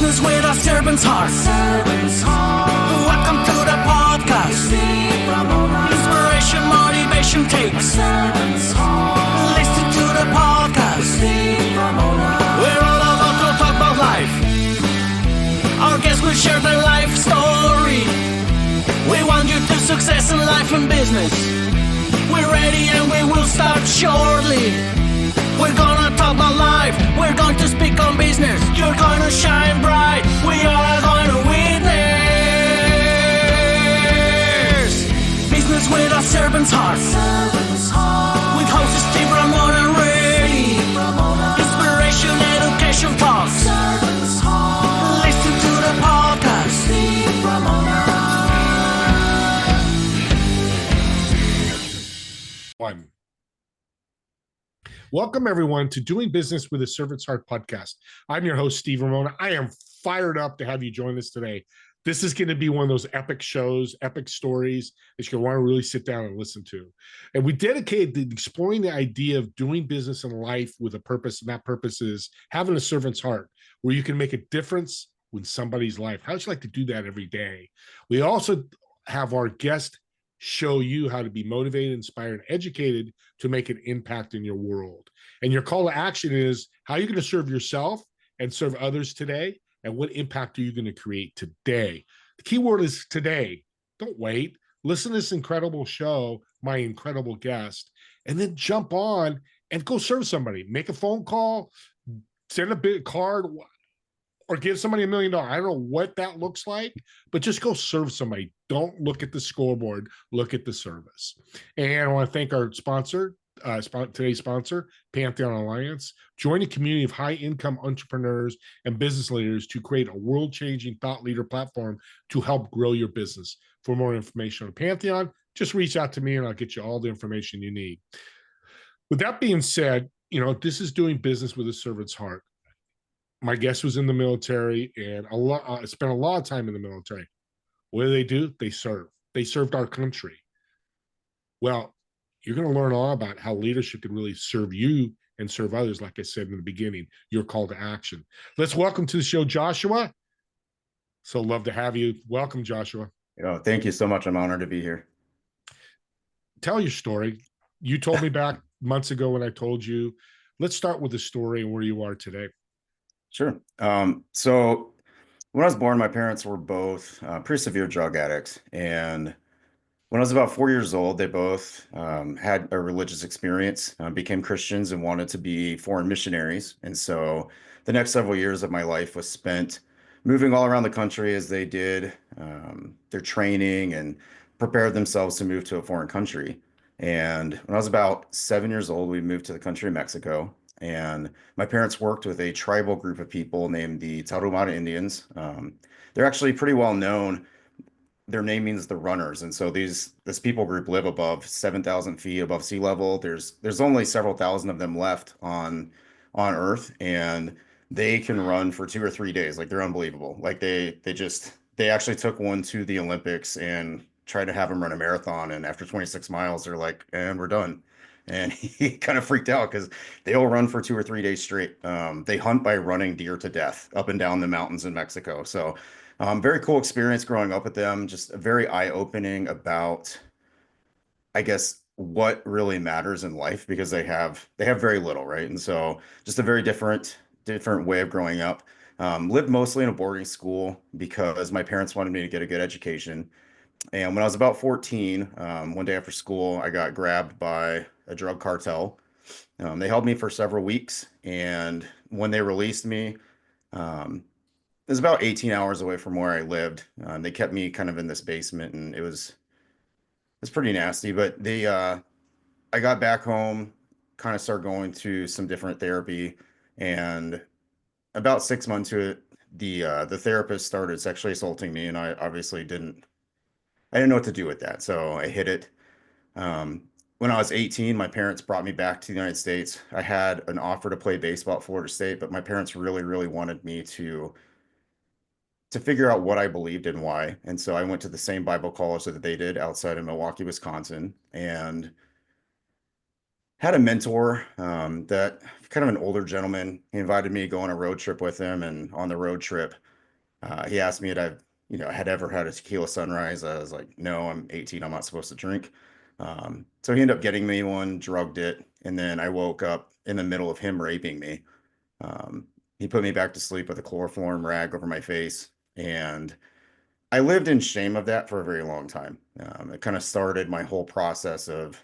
Business with a servant's heart. Welcome to the podcast. Inspiration, motivation takes. Listen to the podcast. We're all about to talk about life. Our guests will share their life story. We want you to success in life and business. We're ready and we will start shortly. We're gonna talk about life. We're going to speak on business. You're gonna shine bright. We are going to witness. Business with a servant's heart. With hosts Steve, Ramona, and Ray. Inspiration, education talks. Listen to the podcast. One. Welcome, everyone, to Doing Business with a Servant's Heart podcast. I'm your host, Steve Ramona. I am fired up to have you join us today. This is going to be one of those epic shows, epic stories that you're going to want to really sit down and listen to. And we dedicated to exploring the idea of doing business in life with a purpose, and that purpose is having a servant's heart, where you can make a difference in somebody's life. How would you like to do that every day? We also have our guest show you how to be motivated, inspired, and educated to make an impact in your world. And your call to action is, how are you going to serve yourself and serve others today? And what impact are you going to create today? The key word is today. Don't wait. Listen to this incredible show, my incredible guest, and then jump on and go serve somebody. Make a phone call, send a big card, or give somebody $1 million. I don't know what that looks like, but just go serve somebody. Don't look at the scoreboard, look at the service. And I want to thank our sponsor, today's sponsor, Pantheon Alliance. Join a community of high-income entrepreneurs and business leaders to create a world-changing thought leader platform to help grow your business. For more information on Pantheon, just reach out to me and I'll get you all the information you need. With that being said, this is Doing Business with a Servant's Heart. My guest was in the military and spent a lot of time in the military. What do? They serve. They served our country. Well, you're going to learn all about how leadership can really serve you and serve others. Like I said in the beginning, your call to action. Let's welcome to the show, Joshua. So love to have you. Welcome, Joshua. Thank you so much. I'm honored to be here. Tell your story. You told me back months ago when I told you. Let's start with the story and where you are today. Sure. So when I was born, my parents were both pretty severe drug addicts. And when I was about 4 years old, they both had a religious experience, became Christians, and wanted to be foreign missionaries. And so the next several years of my life was spent moving all around the country as they did their training and prepared themselves to move to a foreign country. And when I was about 7 years old, we moved to the country of Mexico. And my parents worked with a tribal group of people named the Tarahumara Indians. They're actually pretty well known. Their name means the runners. And so this people group live above 7,000 feet above sea level. There's only several thousand of them left on Earth, and they can run for 2 or 3 days. Like, they're unbelievable. Like they actually took one to the Olympics and tried to have him run a marathon. And after 26 miles, they're like, and we're done. And he kind of freaked out because they'll run for 2 or 3 days straight. They hunt by running deer to death up and down the mountains in Mexico. So very cool experience growing up with them. Just very eye-opening about, I guess, what really matters in life, because they have very little, right? And so just a very different way of growing up. Lived mostly in a boarding school because my parents wanted me to get a good education. And when I was about 14, one day after school, I got grabbed by a drug cartel. They held me for several weeks, and when they released me, it was about 18 hours away from where I lived. They kept me kind of in this basement, and it was pretty nasty. But I got back home, kind of started going to some different therapy, and about 6 months to it, the therapist started sexually assaulting me, and I obviously didn't know what to do with that, so I hid it. When I was 18, my parents brought me back to the United States. I had an offer to play baseball at Florida State, but my parents really, really wanted me to figure out what I believed and why. And so I went to the same Bible college that they did outside of Milwaukee, Wisconsin, and had a mentor that kind of an older gentleman. He invited me to go on a road trip with him, and on the road trip, He asked me if had ever had a tequila sunrise. I was like, no, I'm 18. I'm not supposed to drink. So he ended up getting me one, drugged it, and then I woke up in the middle of him raping me. Um, he put me back to sleep with a chloroform rag over my face, and I lived in shame of that for a very long time. It kind of started my whole process of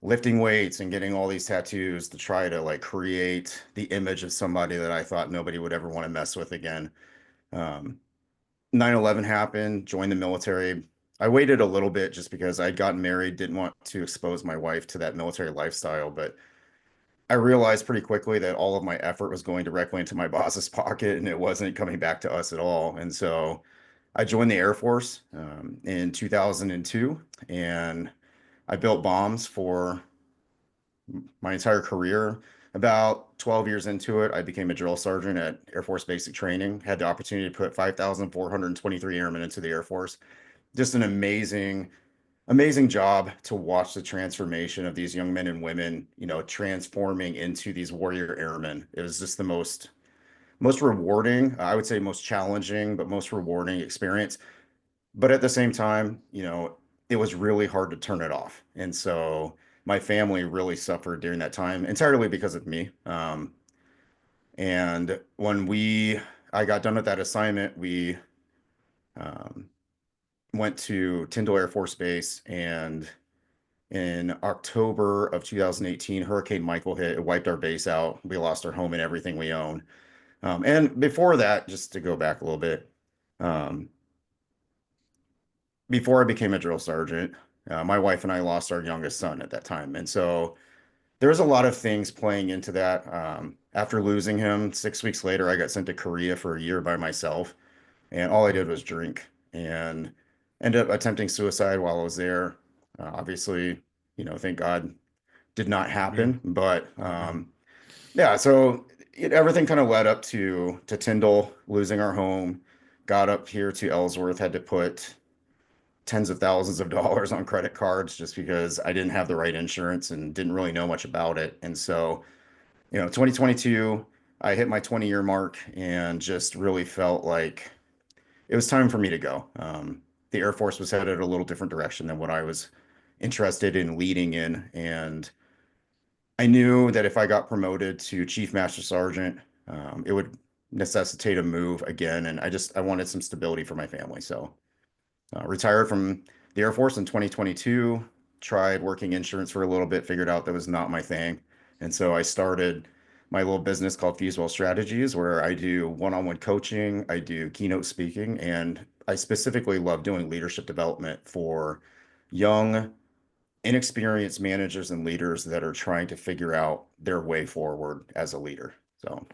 lifting weights and getting all these tattoos to try to like create the image of somebody that I thought nobody would ever want to mess with again. Um, 9/11 happened, joined the military. I waited a little bit just because I'd gotten married, didn't want to expose my wife to that military lifestyle, but I realized pretty quickly that all of my effort was going directly into my boss's pocket and it wasn't coming back to us at all. And so I joined the Air Force in 2002, and I built bombs for my entire career. About 12 years into it, I became a drill sergeant at Air Force Basic Training, had the opportunity to put 5,423 airmen into the Air Force. Just an amazing job to watch the transformation of these young men and women, transforming into these warrior airmen. It was just the most rewarding, I would say most challenging, but most rewarding experience. But at the same time, it was really hard to turn it off. And so my family really suffered during that time entirely because of me. And when I got done with that assignment, we um, went to Tyndall Air Force Base, and in October of 2018, Hurricane Michael hit. It wiped our base out. We lost our home and everything we own. And before that, just to go back a little bit, um, before I became a drill sergeant, my wife and I lost our youngest son at that time. And so there's a lot of things playing into that. After losing him, 6 weeks later, I got sent to Korea for a year by myself. And all I did was drink and ended up attempting suicide while I was there. Obviously, thank God did not Yeah. happen. But yeah, so everything kind of led up to Tyndall losing our home, got up here to Ellsworth, had to put tens of thousands of dollars on credit cards just because I didn't have the right insurance and didn't really know much about it. And so, 2022, I hit my 20-year mark and just really felt like it was time for me to go. The Air Force was headed a little different direction than what I was interested in leading in. And I knew that if I got promoted to Chief Master Sergeant, it would necessitate a move again. And I wanted some stability for my family. So retired from the Air Force in 2022, tried working insurance for a little bit, figured out that was not my thing. And so I started my little business called Fusewell Strategies, where I do one-on-one coaching, I do keynote speaking, and I specifically love doing leadership development for young, inexperienced managers and leaders that are trying to figure out their way forward as a leader. So,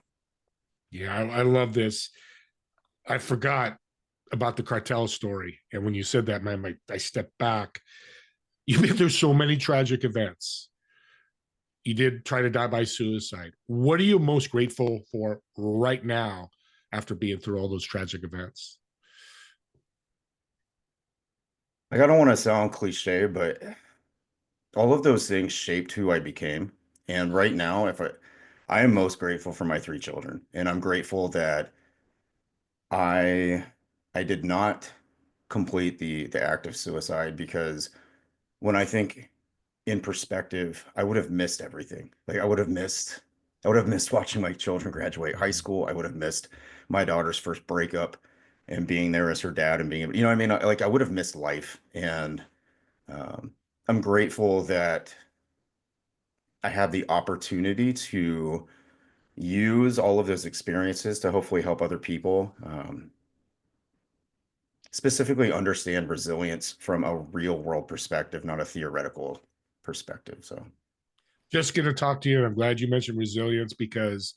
Yeah, I love this. I forgot about the cartel story. And when you said that, man, I stepped back. You've been through so many tragic events. You did try to die by suicide. What are you most grateful for right now after being through all those tragic events? like, I don't want to sound cliche, but all of those things shaped who I became. And right now, I am most grateful for my three children, and I'm grateful that I I did not complete the act of suicide, because when I think in perspective, I would have missed everything. Like I would have missed watching my children graduate high school. I would have missed my daughter's first breakup and being there as her dad and being, what I mean? Like I would have missed life. And um, I'm grateful that I have the opportunity to use all of those experiences to hopefully help other people, specifically understand resilience from a real world perspective, not a theoretical perspective. So, Just going to talk to you. And I'm glad you mentioned resilience because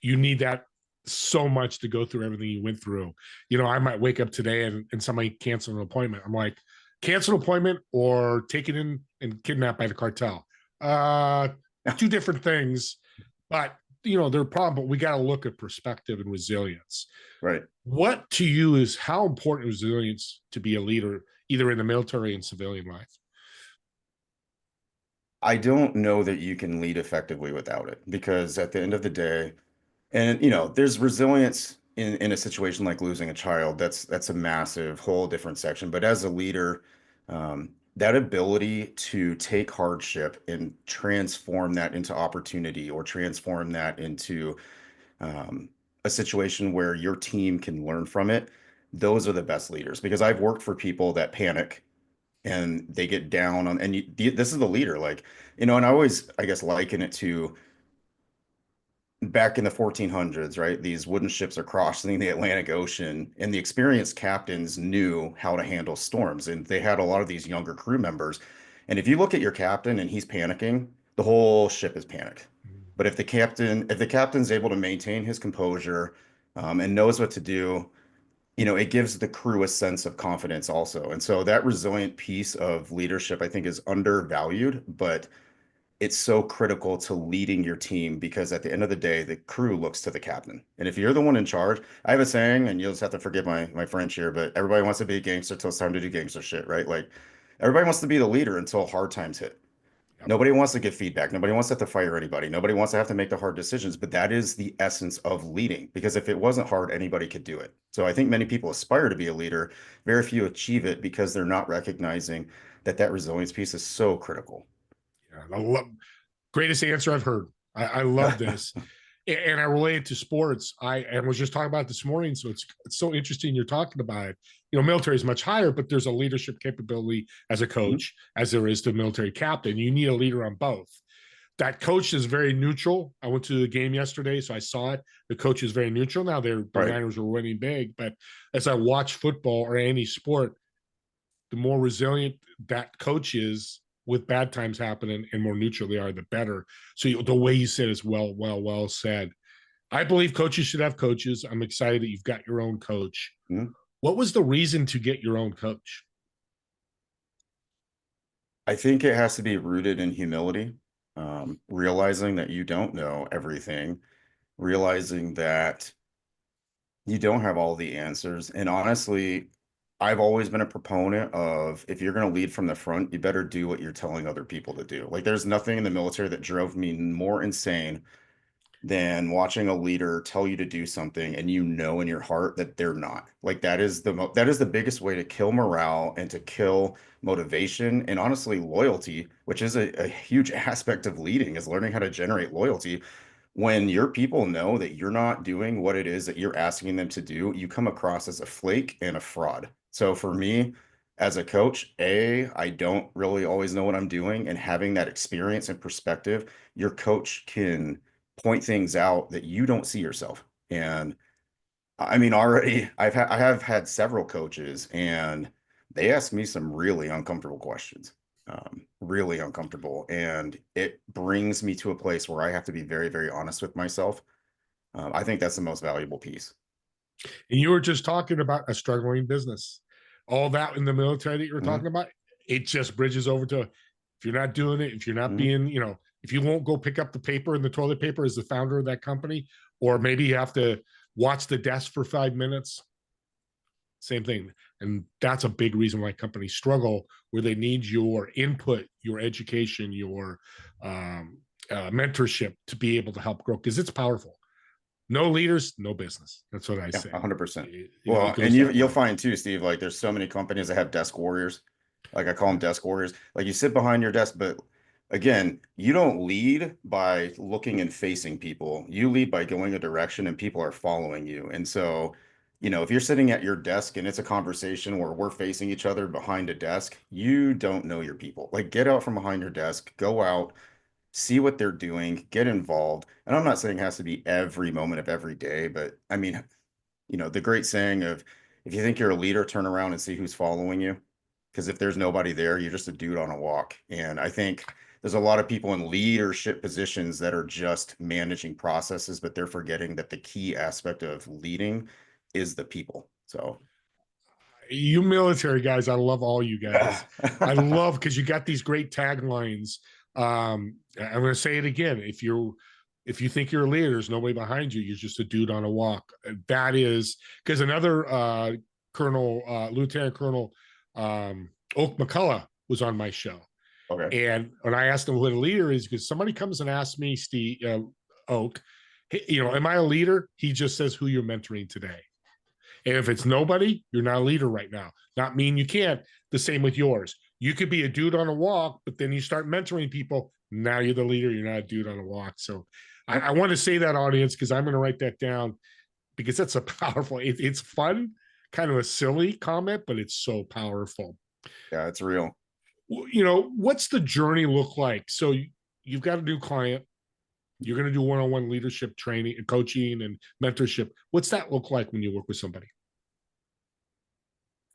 you need that so much to go through everything you went through. I might wake up today and somebody cancel an appointment. I'm like, cancel an appointment or taken in and kidnapped by the cartel. Uh, Two different things, but they're a problem. But we got to look at perspective and resilience. right. What to you is how important is resilience to be a leader, either in the military and civilian life? I don't know that you can lead effectively without it, because at the end of the day, and there's resilience in a situation like losing a child, that's a massive whole different section. But as a leader, that ability to take hardship and transform that into opportunity or transform that into a situation where your team can learn from it, those are the best leaders. Because I've worked for people that panic and they get down on, and this is the leader, like, and I always, I guess, liken it to back in the 1400s, right? These wooden ships are crossing the Atlantic Ocean, and the experienced captains knew how to handle storms, and they had a lot of these younger crew members. And if you look at your captain and he's panicking, the whole ship is panicked. But if the captain's able to maintain his composure, and knows what to do, it gives the crew a sense of confidence also. And so that resilient piece of leadership, I think, is undervalued, but it's so critical to leading your team, because at the end of the day, the crew looks to the captain. And if you're the one in charge, I have a saying, and you'll just have to forgive my French here, but everybody wants to be a gangster till it's time to do gangster shit, right? Like, everybody wants to be the leader until hard times hit. Yep. Nobody wants to give feedback. Nobody wants to have to fire anybody. Nobody wants to have to make the hard decisions. But that is the essence of leading, because if it wasn't hard, anybody could do it. So I think many people aspire to be a leader. Very few achieve it because they're not recognizing that resilience piece is so critical. Yeah, greatest answer I've heard. I love this. And I relate it to sports. I was just talking about it this morning. So it's so interesting you're talking about it. Military is much higher, but there's a leadership capability as a coach, as there is to military captain. You need a leader on both. That coach is very neutral. I went to the game yesterday, so I saw it. The coach is very neutral. Now the Niners were winning big, but as I watch football or any sport, the more resilient that coach is with bad times happening and more neutral they are, the better. So the way you said is well said. I believe coaches should have coaches. I'm excited that you've got your own coach. Mm-hmm. What was the reason to get your own coach? I think it has to be rooted in humility, realizing that you don't know everything, realizing that you don't have all the answers. And honestly, I've always been a proponent of, if you're going to lead from the front, you better do what you're telling other people to do. Like, there's nothing in the military that drove me more insane than watching a leader tell you to do something and in your heart that they're not. Like, that is the biggest way to kill morale and to kill motivation and honestly loyalty, which is a huge aspect of leading, is learning how to generate loyalty. When your people know that you're not doing what it is that you're asking them to do, you come across as a flake and a fraud. So for me, as a coach, I don't really always know what I'm doing, and having that experience and perspective, your coach can point things out that you don't see yourself. And I mean, already I have had several coaches, and they ask me some really uncomfortable questions, really uncomfortable. And it brings me to a place where I have to be very, very honest with myself. I think that's the most valuable piece. And you were just talking about a struggling business. All that in the military that you were talking about, it just bridges over to, if you're not doing it, if you're not being, if you won't go pick up the paper and the toilet paper as the founder of that company, or maybe you have to watch the desk for 5 minutes, same thing. And that's a big reason why companies struggle, where they need your input, your education, your mentorship to be able to help grow, because it's powerful. No leaders, no business. That's what I say. 100%. Well, and you'll find too, Steve, like, there's so many companies that have desk warriors. Like, I call them desk warriors. Like, you sit behind your desk, but again, you don't lead by looking and facing people. You lead by going a direction and people are following you. And so, if you're sitting at your desk and it's a conversation where we're facing each other behind a desk, you don't know your people. Like, get out from behind your desk, go out, see what they're doing, get involved. And I'm not saying it has to be every moment of every day, but I mean, the great saying of, if you think you're a leader, turn around and see who's following you. Because if there's nobody there, you're just a dude on a walk. And I think there's a lot of people in leadership positions that are just managing processes, but they're forgetting that the key aspect of leading is the people. So you military guys, I love all you guys. I love, because you got these great taglines. I'm going to say it again. If you think you're a leader, there's nobody behind you, you're just a dude on a walk. That is, because another Lieutenant Colonel Oak McCullough was on my show. Okay. And when I asked him what a leader is, because somebody comes and asks me, Steve, Oak, Am I a leader? He just says who you're mentoring today. And if it's nobody, you're not a leader right now. Not mean you can't. The same with yours. You could be a dude on a walk, but then you start mentoring people. Now you're the leader. You're not a dude on a walk. So I want to say that, audience, because I'm going to write that down, because that's a powerful, it's fun, kind of a silly comment, but it's so powerful. Yeah, it's real. What's the journey look like? So you've got a new client. You're going to do one-on-one leadership training and coaching and mentorship. What's that look like when you work with somebody?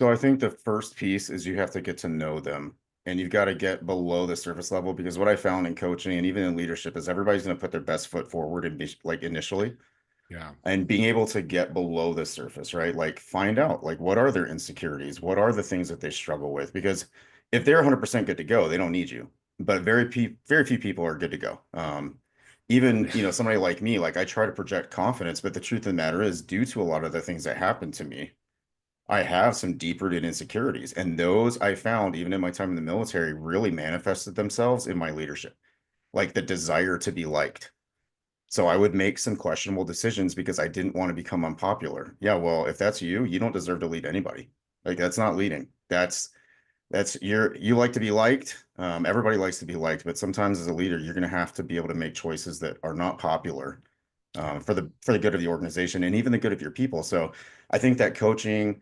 So I think the first piece is you have to get to know them, and you've got to get below the surface level, because what I found in coaching and even in leadership is everybody's going to put their best foot forward and be like initially. Yeah. And being able to get below the surface, right? Like find out like what are their insecurities? What are the things that they struggle with? Because if they're 100% good to go, they don't need you. But very few people are good to go. Even, somebody like me, like I try to project confidence, but the truth of the matter is, due to a lot of the things that happened to me, I have some deep-rooted insecurities. And those I found, even in my time in the military, really manifested themselves in my leadership, like the desire to be liked. So I would make some questionable decisions because I didn't want to become unpopular. Yeah, well, if that's you, you don't deserve to lead anybody. Like that's not leading. You like to be liked. Everybody likes to be liked, but sometimes as a leader, you're going to have to be able to make choices that are not popular, for the good of the organization and even the good of your people. So I think that coaching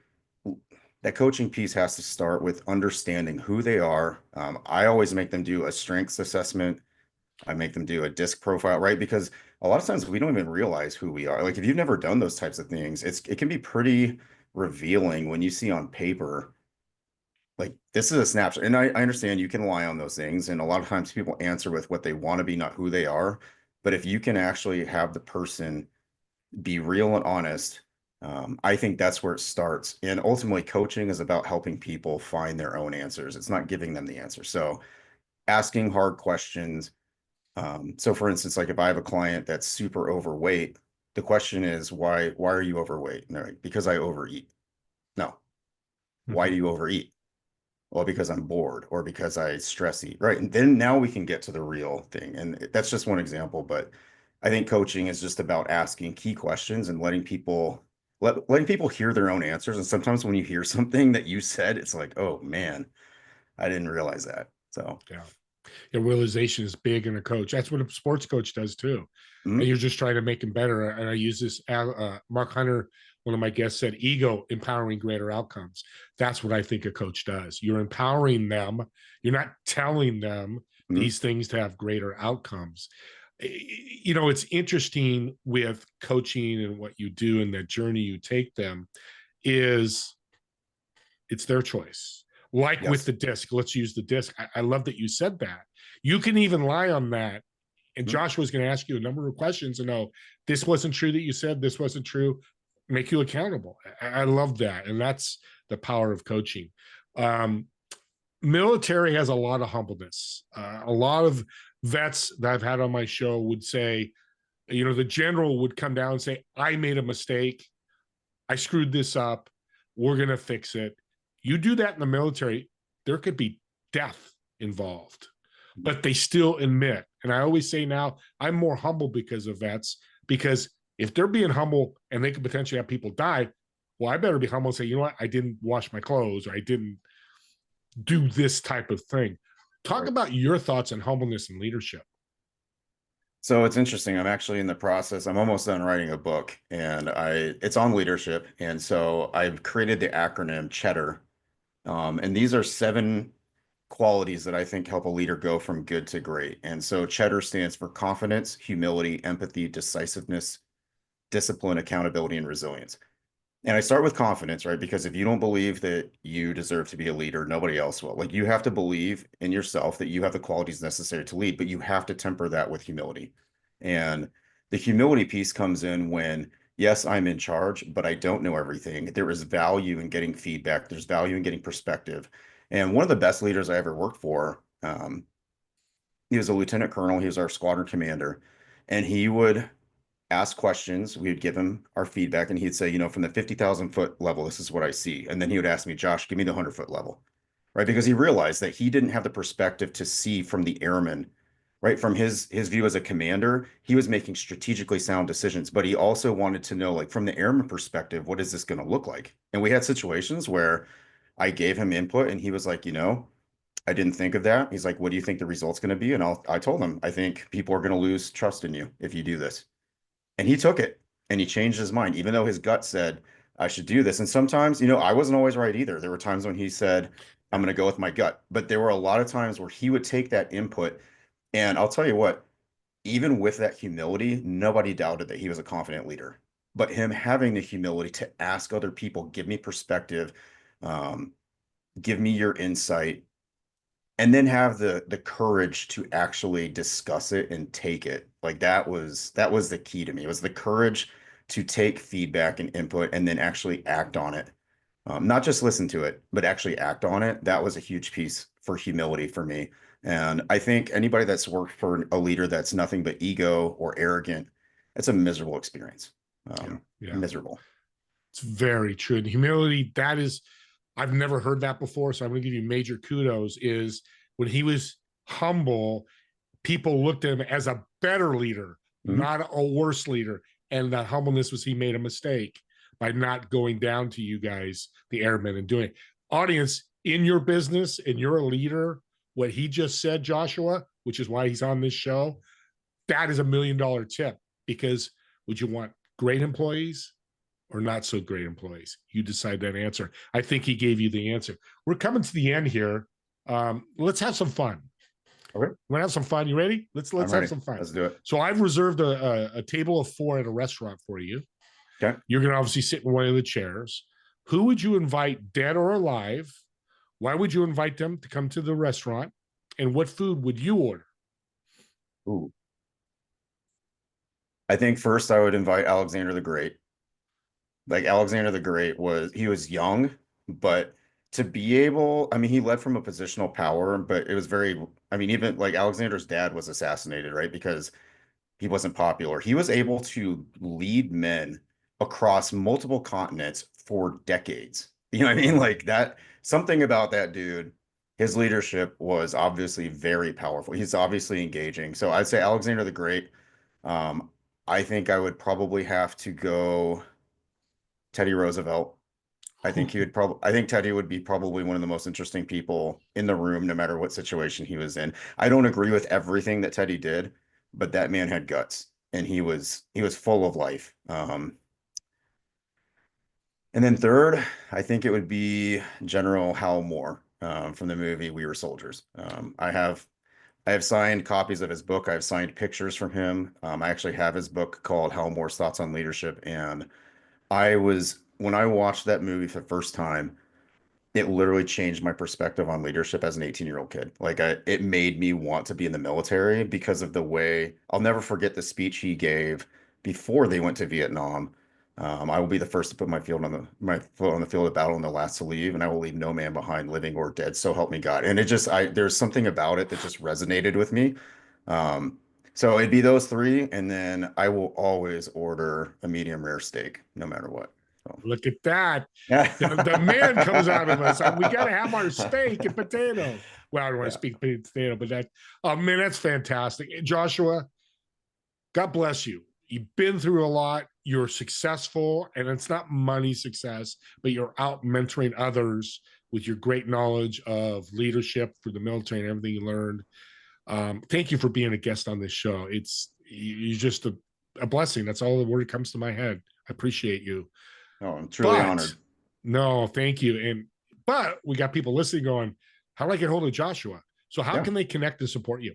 piece has to start with understanding who they are. I always make them do a strengths assessment. I make them do a disc profile, right? Because a lot of times we don't even realize who we are. Like if you've never done those types of things, it can be pretty revealing when you see on paper, like this is a snapshot. And I understand you can lie on those things. And a lot of times people answer with what they want to be, not who they are. But if you can actually have the person be real and honest, I think that's where it starts. And ultimately, coaching is about helping people find their own answers. It's not giving them the answer. So asking hard questions. So for instance, like if I have a client that's super overweight, the question is, why are you overweight? And they're like, because I overeat. No. Why do you overeat? Well, because I'm bored or because I stress eat. Right. And then now we can get to the real thing. And that's just one example, but I think coaching is just about asking key questions and letting people hear their own answers. And sometimes when you hear something that you said, it's like, oh man, I didn't realize that. So Yeah. Your realization is big in a coach. That's what a sports coach does too. And you're just trying to make them better. And I use this, Mark Hunter, one of my guests said, ego empowering greater outcomes. That's what I think a coach does. You're empowering them. You're not telling them these things to have greater outcomes. It's interesting with coaching and what you do and the journey you take them is it's their choice. Like with the disc, let's use the disc. I love that you said that. You can even lie on that. And Joshua was going to ask you a number of questions and know this wasn't true that you said, this wasn't true, make you accountable. I love that. And that's the power of coaching. Military has a lot of humbleness. A lot of vets that I've had on my show would say, the general would come down and say, I made a mistake. I screwed this up. We're going to fix it. You do that in the military, there could be death involved, but they still admit. And I always say now, I'm more humble because of vets, because if they're being humble and they could potentially have people die, well, I better be humble and say, you know what, I didn't wash my clothes, or I didn't do this type of thing. Talk about your thoughts on humbleness and leadership. So it's interesting. I'm actually in the process. I'm almost done writing a book, and it's on leadership. And so I've created the acronym Cheddar. And these are 7 qualities that I think help a leader go from good to great. And so Cheddar stands for confidence, humility, empathy, decisiveness, discipline, accountability, and resilience. And I start with confidence, right? Because if you don't believe that you deserve to be a leader, nobody else will. Like you have to believe in yourself that you have the qualities necessary to lead, but you have to temper that with humility. And the humility piece comes in when, yes, I'm in charge, but I don't know everything. There is value in getting feedback. There's value in getting perspective. And one of the best leaders I ever worked for, he was a lieutenant colonel. He was our squadron commander, and he would ask questions. We would give him our feedback, and he'd say, from the 50,000 foot level, this is what I see. And then he would ask me, Josh, give me the 100-foot level, right? Because he realized that he didn't have the perspective to see from the airman right? From his view as a commander, he was making strategically sound decisions, but he also wanted to know, like, from the airman perspective, what is this going to look like? And we had situations where I gave him input and he was like, I didn't think of that. He's like, what do you think the result's going to be? And I told him, I think people are going to lose trust in you if you do this. And he took it and he changed his mind, even though his gut said, I should do this. And sometimes, I wasn't always right either. There were times when he said, I'm going to go with my gut. But there were a lot of times where he would take that input. And I'll tell you what, even with that humility, nobody doubted that he was a confident leader. But him having the humility to ask other people, give me perspective, um, give me your insight, and then have the courage to actually discuss it and take it. Like that was the key to me. It was the courage to take feedback and input and then actually act on it. Not just listen to it, but actually act on it. That was a huge piece for humility for me. And I think anybody that's worked for a leader that's nothing but ego or arrogant, it's a miserable experience. Yeah. Miserable. It's very true. And humility, that is, I've never heard that before. So I'm going to give you major kudos. Is when he was humble, people looked at him as a better leader, not a worse leader. And that humbleness was he made a mistake by not going down to you guys, the airmen, and doing it. Audience, in your business, and you're a leader, what he just said, Joshua, which is why he's on this show, that is $1 million tip. Because would you want great employees or not so great employees? You decide that answer. I think he gave you the answer. We're coming to the end here. Let's have some fun. Okay. Want to have some fun? You ready? Let's have some fun. Let's do it. So I've reserved a table of 4 at a restaurant for you. Okay. You're going to obviously sit in one of the chairs. Who would you invite, dead or alive? Why would you invite them to come to the restaurant? And what food would you order? Ooh. I think first I would invite Alexander the Great. Like Alexander the Great he was young, but to be able, I mean, he led from a positional power, but it was even like Alexander's dad was assassinated, right? Because he wasn't popular. He was able to lead men across multiple continents for decades. You know what I mean? Like that, something about that dude, his leadership was obviously very powerful. He's obviously engaging. So I'd say Alexander the Great. Um, I think I would probably have to go Teddy Roosevelt. I think Teddy would be probably one of the most interesting people in the room, no matter what situation he was in. I don't agree with everything that Teddy did, but that man had guts and he was full of life. And then third, I think it would be General Hal Moore from the movie We Were Soldiers. I have signed copies of his book. I have signed pictures from him. I actually have his book called Hal Moore's Thoughts on Leadership. And when I watched that movie for the first time, it literally changed my perspective on leadership as an 18-year-old kid. Like it made me want to be in the military because of the way. I'll never forget the speech he gave before they went to Vietnam. I will be the first to put my foot on the field of battle and the last to leave, and I will leave no man behind, living or dead. So help me God. And there's something about it that just resonated with me. So it'd be those three, and then I will always order a medium rare steak, no matter what. So. Look at that. The man comes out of us. We got to have our steak and potato. Well, I don't want to speak potato, but man, that's fantastic. Joshua, God bless you. You've been through a lot. You're successful, and it's not money success, but you're out mentoring others with your great knowledge of leadership for the military and everything you learned. Thank you for being a guest on this show. You're just a blessing. That's all the word that comes to my head. I appreciate you. Oh, I'm truly honored. No, thank you. But we got people listening going, how do I get hold of Joshua? So how can they connect and support you?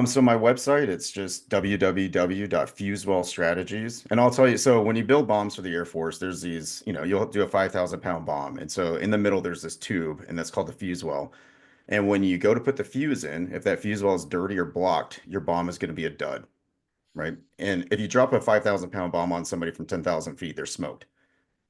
So my website, it's just www.Fusewell Strategies. And I'll tell you, so when you build bombs for the Air Force, there's these, you'll do a 5,000-pound bomb. And so in the middle, there's this tube, and that's called the Fusewell. And when you go to put the fuse in, if that Fusewell is dirty or blocked, your bomb is going to be a dud, right? And if you drop a 5,000-pound bomb on somebody from 10,000 feet, they're smoked.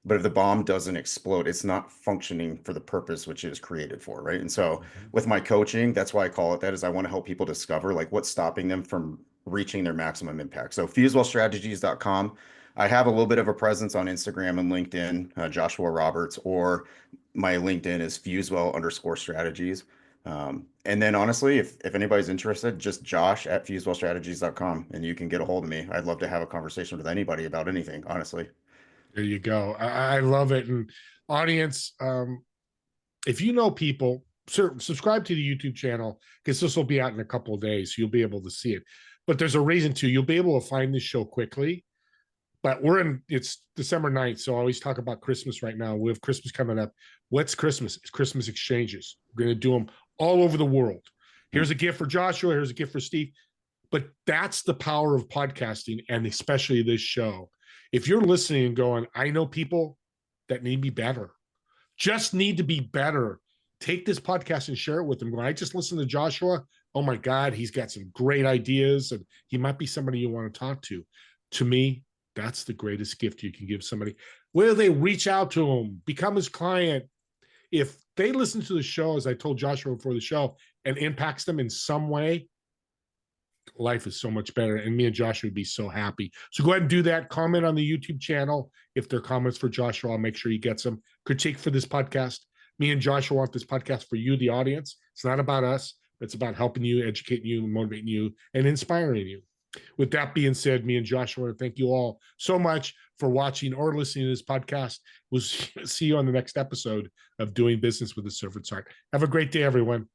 But if the bomb doesn't explode, it's not functioning for the purpose which it was created for, right? And so with my coaching, that's why I call it that, is I want to help people discover like what's stopping them from reaching their maximum impact. So fusewellstrategies.com. I have a little bit of a presence on Instagram and LinkedIn, Joshua Roberts, or my LinkedIn is Fusewell_strategies. And then honestly, if anybody's interested, just josh@fusewellstrategies.com and you can get a hold of me. I'd love to have a conversation with anybody about anything, honestly. There you go. I love it. And audience, if you know people, subscribe to the YouTube channel because this will be out in a couple of days. So you'll be able to see it. But there's a reason to. You'll be able to find this show quickly. But it's December 9th. So I always talk about Christmas right now. We have Christmas coming up. What's Christmas? It's Christmas exchanges. We're going to do them all over the world. Here's a gift for Joshua. Here's a gift for Steve. But that's the power of podcasting and especially this show. If you're listening and going, I know people that need to be better, just need to be better, take this podcast and share it with them. When I just listened to Joshua, oh my God, he's got some great ideas and he might be somebody you want to talk to. To me, that's the greatest gift you can give somebody. Whether they reach out to him, become his client, if they listen to the show, as I told Joshua before the show, and impacts them in some way, life is so much better. And me and Joshua would be so happy. So go ahead and do that. Comment on the YouTube channel. If there are comments for Joshua, I'll make sure he gets them. Critique for this podcast. Me and Joshua want this podcast for you, the audience. It's not about us. It's about helping you, educating you, motivating you, and inspiring you. With that being said, me and Joshua, thank you all so much for watching or listening to this podcast. We'll see you on the next episode of Doing Business with a Servant's Heart. Have a great day, everyone.